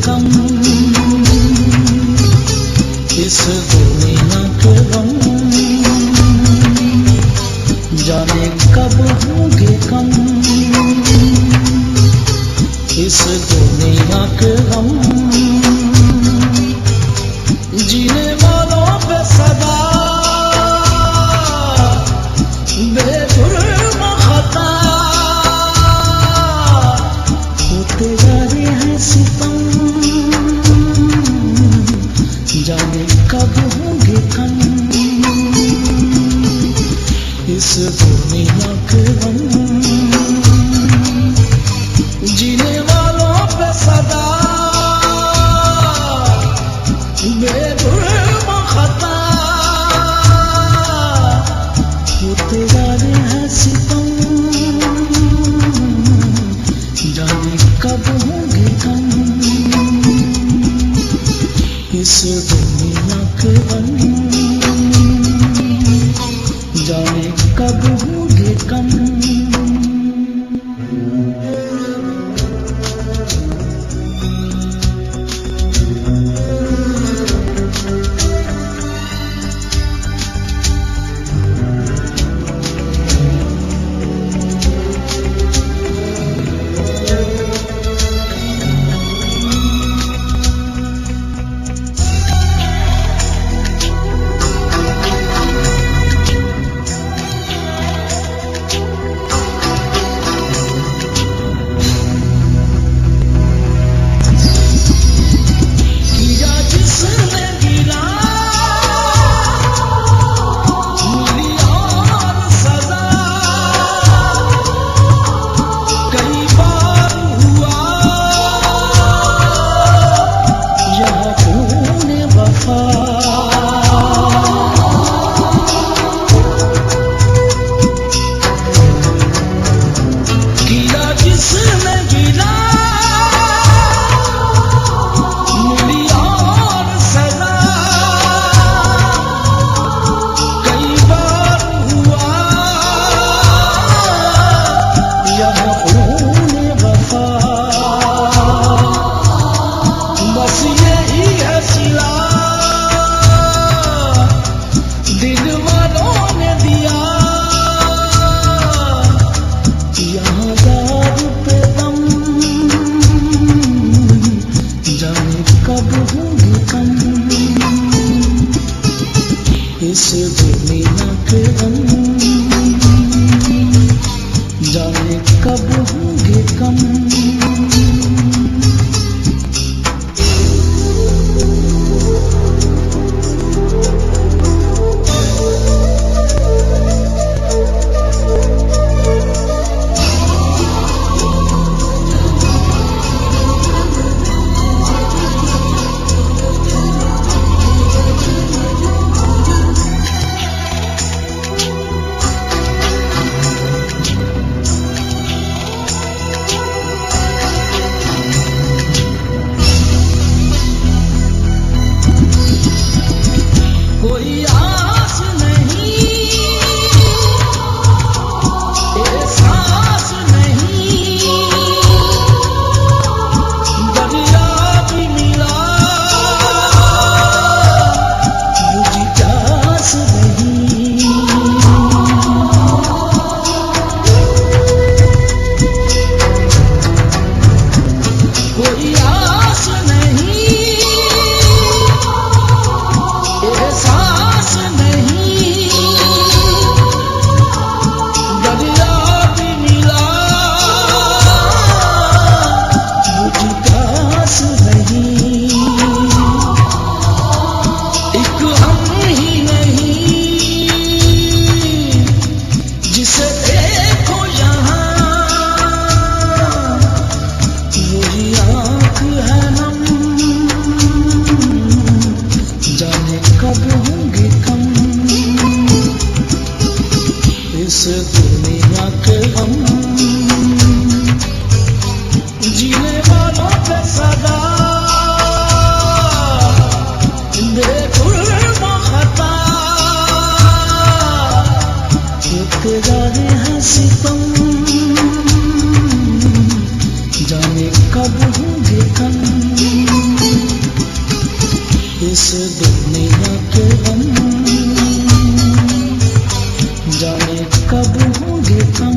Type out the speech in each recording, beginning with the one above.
कम इस दुनिया के गम, जाने कब होंगे कम इस दुनिया के गम। जीने वालों पे सदा बेजुर्म खता होते जा रहे हैं सितम, जाने कब होंगे कम इस दुनिया के गम। जीने वालों पे सदा बेजुर्म खता होते जा रहे हैं सितम, जाने कब होंगे कम इस दुनिया के गम, जाने कब होंगे कम। इस दुनिया के गम, जाने कब होंगे कम। इस दुनिया के गम, जीने वालों पे सदा बेजुर्म खता होते जा रहे हैं सितम, जाने कब होंगे कम। इस दुनिया के गम जाने कब होंगे कम।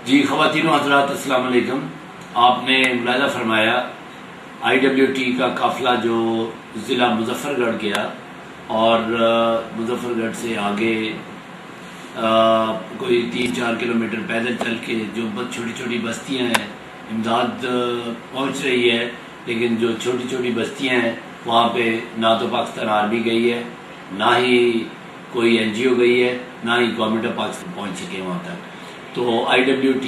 जी ख़वातीन हज़रात अस्सलाम वालेकुम। आपने मुलाज़ा फरमाया IWT का काफ़िला जो ज़िला मुज़फ़्फ़रगढ़ गया और मुज़फ़्फ़रगढ़ से आगे कोई 3-4 किलोमीटर पैदल चल के जो छोटी छोटी बस्तियां हैं इमदाद पहुंच रही है, लेकिन जो छोटी छोटी बस्तियां हैं वहाँ पे ना तो पाकिस्तान आर्मी गई है, ना ही कोई NGO गई है, ना ही गवर्नमेंट ऑफ पाकिस्तान पहुँच सके वहाँ तक। तो IWT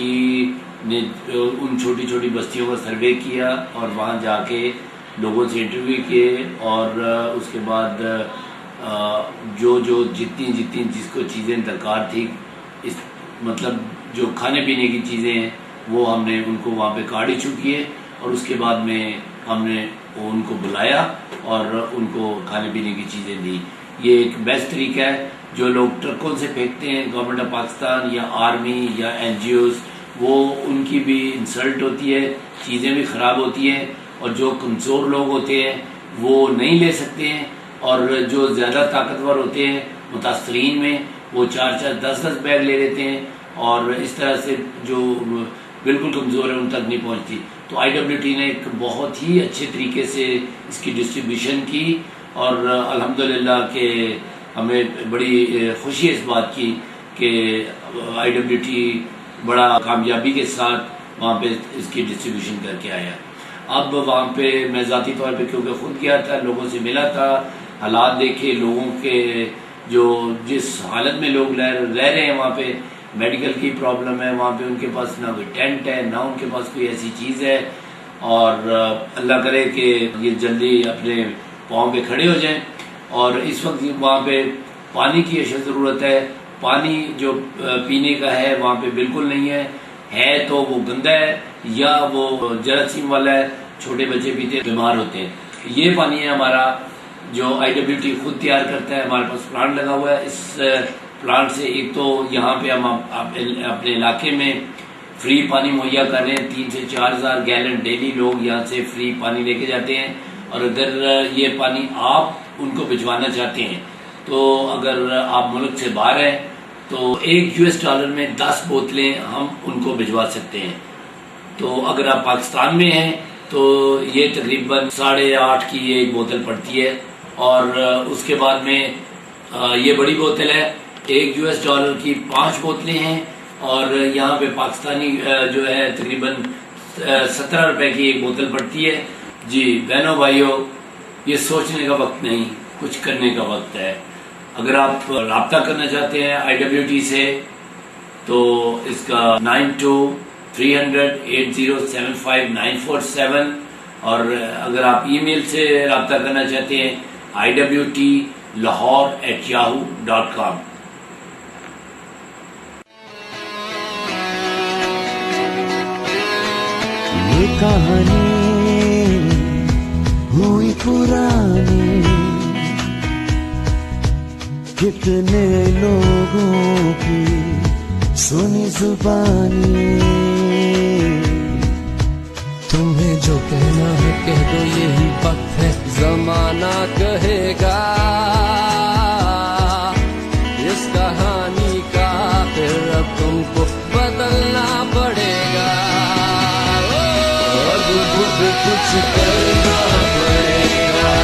ने उन छोटी छोटी बस्तियों का सर्वे किया और वहाँ जाके लोगों से इंटरव्यू किए और उसके बाद जो जितनी जिसको चीज़ें दरकार थी, इस मतलब जो खाने पीने की चीज़ें हैं वो हमने उनको वहाँ पे कार्ड इशू किए और उसके बाद में हमने उनको बुलाया और उनको खाने पीने की चीज़ें दी। ये एक बेस्ट तरीका है। जो लोग ट्रकों से फेंकते हैं गवर्नमेंट ऑफ पाकिस्तान या आर्मी या NGOs, वो उनकी भी इंसल्ट होती है, चीज़ें भी ख़राब होती हैं और जो कमज़ोर लोग होते हैं वो नहीं ले सकते हैं और जो ज़्यादा ताकतवर होते हैं मुतासरीन में वो 4-4, 10-10 बैग ले लेते हैं और इस तरह से जो बिल्कुल कमज़ोर है उन तक नहीं पहुँचती। तो IWT ने एक बहुत ही अच्छे तरीके से इसकी डिस्ट्रीब्यूशन की और अल्हम्दुलिल्लाह के हमें बड़ी खुशी है इस बात की कि IWT बड़ा कामयाबी के साथ वहाँ पे इसकी डिस्ट्रीब्यूशन करके आया। अब वहाँ पे मैं ज़ाती तौर पे क्योंकि ख़ुद गया था, लोगों से मिला था, हालात देखे, लोगों के जो जिस हालत में लोग रह रहे हैं वहाँ पे, मेडिकल की प्रॉब्लम है वहाँ पे, उनके पास ना कोई टेंट है, ना उनके पास कोई ऐसी चीज़ है और अल्लाह करे कि ये जल्दी अपने पाँव पे खड़े हो जाएं। और इस वक्त वहाँ पे पानी की अशद ज़रूरत है। पानी जो पीने का है वहाँ पे बिल्कुल नहीं है तो वो गंदा है या वो जरासीम वाला है, छोटे बच्चे पीते बीमार होते हैं। ये पानी है हमारा जो IWT खुद तैयार करता है। हमारे पास प्लांट लगा हुआ है। इस प्लांट से एक तो यहाँ पे हम अपने इलाके में फ्री पानी मुहैया कर रहे हैं। 3 से 4 हज़ार गैलन डेली लोग यहाँ से फ्री पानी लेके जाते हैं और अगर ये पानी आप उनको भिजवाना चाहते हैं तो अगर आप मुल्क से बाहर हैं तो $1 में 10 बोतलें हम उनको भिजवा सकते हैं। तो अगर आप पाकिस्तान में हैं तो ये तकरीबन 8.5 की एक बोतल पड़ती है और उसके बाद में ये बड़ी बोतल है, $1 की 5 बोतलें हैं और यहाँ पे पाकिस्तानी जो है तकरीबन 17 रुपए की एक बोतल पड़ती है। जी बहनों भाइयों, ये सोचने का वक्त नहीं, कुछ करने का वक्त है। अगर आप राब्ता करना चाहते हैं IWT से तो इसका 92-300-8075947 और अगर आप ईमेल से राब्ता करना चाहते हैं iwtlahore@yahoo.com। ये कहानी हुई पुरानी, कितने लोगों की सुनी जुबानी। तुम्हें जो कहना है कह दो, यही वक्त है जमाना कहेगा। इस कहानी का फिर अब तुमको बदलना पड़ेगा। अब खुद कुछ करना पड़ेगा,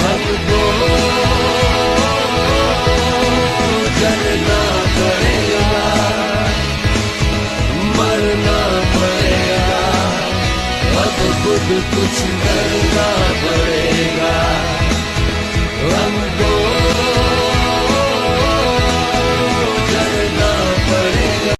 हमको चलना पड़ेगा, मरना पड़ेगा, अब खुद कुछ करना पड़ेगा।